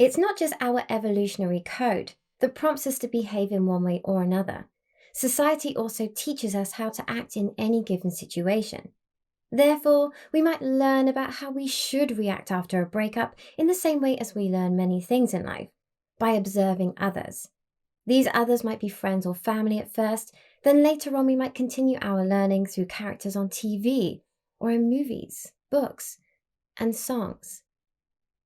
It's not just our evolutionary code that prompts us to behave in one way or another. Society also teaches us how to act in any given situation. Therefore, we might learn about how we should react after a breakup in the same way as we learn many things in life, by observing others. These others might be friends or family at first, then later on we might continue our learning through characters on TV or in movies, books, and songs.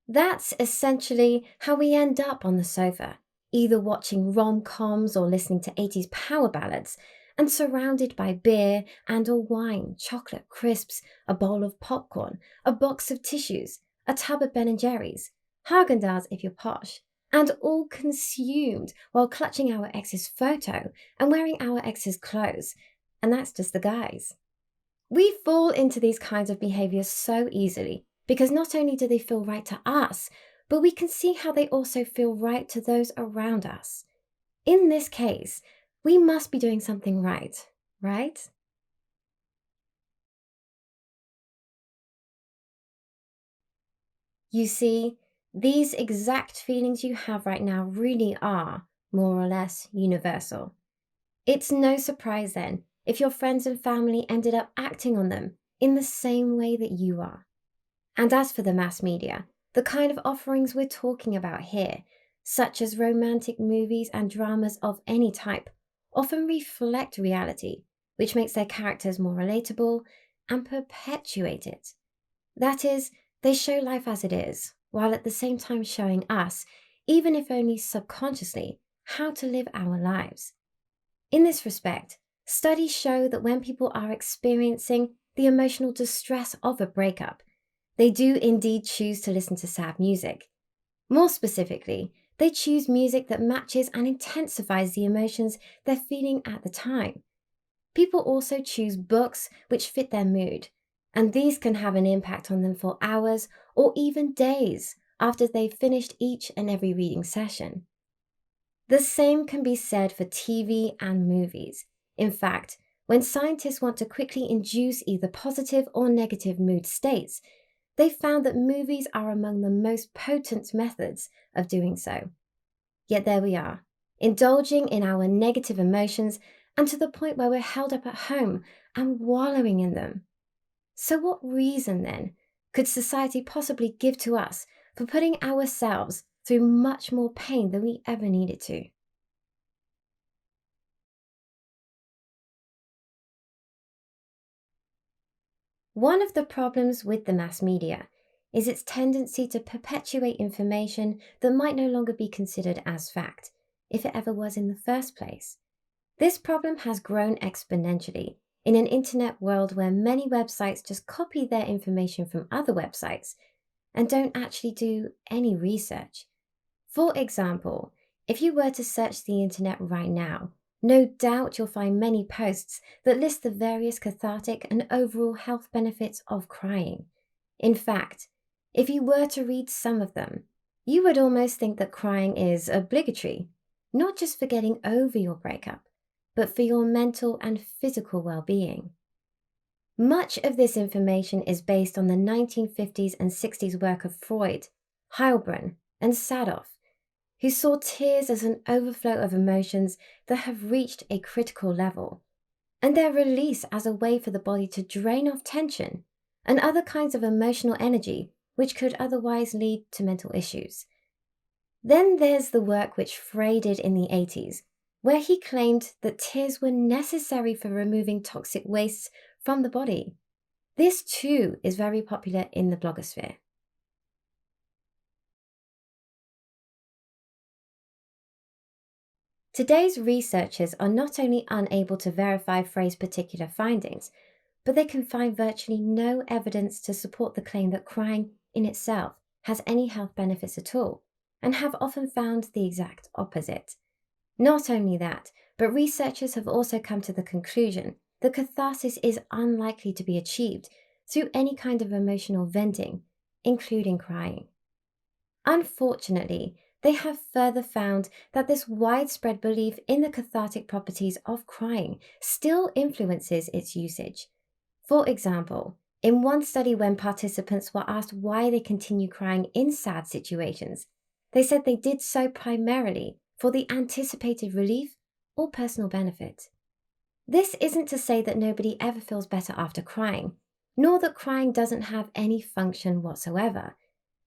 That's essentially how we end up on the sofa, either watching rom-coms or listening to 80s power ballads, and surrounded by beer and or wine, chocolate, crisps, a bowl of popcorn, a box of tissues, a tub of Ben& Jerry's, Hagen Daz if you're posh, and all consumed while clutching our ex's photo and wearing our ex's clothes. And that's just the guys. We fall into these kinds of behaviours so easily because not only do they feel right to us, but we can see how they also feel right to those around us. In this case, we must be doing something right, right? You see, these exact feelings you have right now really are, more or less, universal. It's no surprise then if your friends and family ended up acting on them in the same way that you are. And as for the mass media, the kind of offerings we're talking about here, such as romantic movies and dramas of any type, often reflect reality, which makes their characters more relatable and perpetuate it. That is, they show life as it is, while at the same time showing us, even if only subconsciously, how to live our lives. In this respect, studies show that when people are experiencing the emotional distress of a breakup, they do indeed choose to listen to sad music. More specifically, they choose music that matches and intensifies the emotions they're feeling at the time. People also choose books which fit their mood, and these can have an impact on them for hours or even days after they've finished each and every reading session. The same can be said for TV and movies. In fact, when scientists want to quickly induce either positive or negative mood states, they found that movies are among the most potent methods of doing so. Yet there we are, indulging in our negative emotions and to the point where we're held up at home and wallowing in them. So what reason, then, could society possibly give to us for putting ourselves through much more pain than we ever needed to? One of the problems with the mass media is its tendency to perpetuate information that might no longer be considered as fact, if it ever was in the first place. This problem has grown exponentially in an internet world where many websites just copy their information from other websites and don't actually do any research. For example, if you were to search the internet right now, no doubt you'll find many posts that list the various cathartic and overall health benefits of crying. In fact, if you were to read some of them, you would almost think that crying is obligatory, not just for getting over your breakup, but for your mental and physical well-being. Much of this information is based on the 1950s and 60s work of Freud, Heilbronn, and Sadoff, who saw tears as an overflow of emotions that have reached a critical level, and their release as a way for the body to drain off tension and other kinds of emotional energy which could otherwise lead to mental issues. Then there's the work which Frey did in the 80s, where he claimed that tears were necessary for removing toxic wastes from the body. This too is very popular in the blogosphere. Today's researchers are not only unable to verify Frey's particular findings, but they can find virtually no evidence to support the claim that crying in itself has any health benefits at all, and have often found the exact opposite. Not only that, but researchers have also come to the conclusion that catharsis is unlikely to be achieved through any kind of emotional venting, including crying. Unfortunately, they have further found that this widespread belief in the cathartic properties of crying still influences its usage. For example, in one study when participants were asked why they continue crying in sad situations, They said they did so primarily for the anticipated relief or personal benefit. This isn't to say that nobody ever feels better after crying, nor that crying doesn't have any function whatsoever,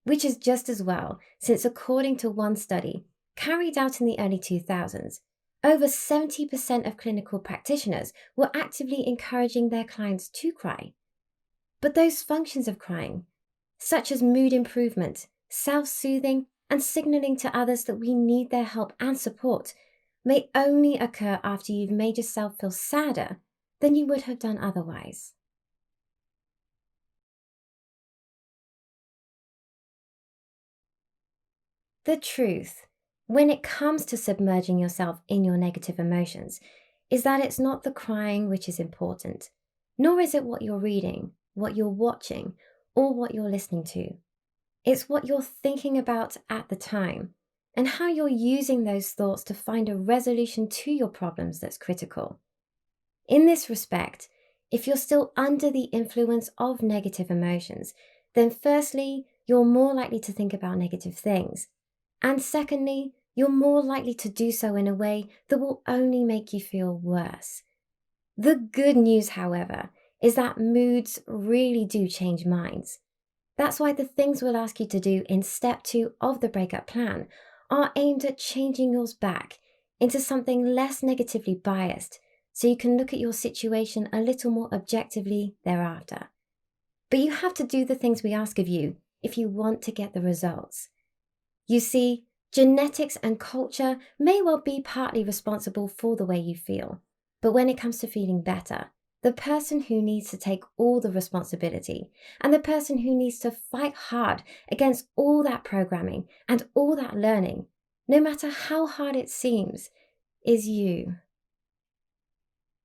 which is just as well, since according to one study carried out in the early 2000s, over 70% of clinical practitioners were actively encouraging their clients to cry. But those functions of crying, such as mood improvement, self-soothing, and signaling to others that we need their help and support, may only occur after you've made yourself feel sadder than you would have done otherwise. The truth, when it comes to submerging yourself in your negative emotions, is that it's not the crying which is important, nor is it what you're reading, what you're watching, or what you're listening to. It's what you're thinking about at the time and how you're using those thoughts to find a resolution to your problems that's critical. In this respect, if you're still under the influence of negative emotions, then firstly, you're more likely to think about negative things. And secondly, you're more likely to do so in a way that will only make you feel worse. The good news, however, is that moods really do change minds. That's why the things we'll ask you to do in step 2 of the breakup plan are aimed at changing yours back into something less negatively biased so you can look at your situation a little more objectively thereafter. But you have to do the things we ask of you if you want to get the results. You see, genetics and culture may well be partly responsible for the way you feel, but when it comes to feeling better, the person who needs to take all the responsibility and the person who needs to fight hard against all that programming and all that learning, no matter how hard it seems, is you.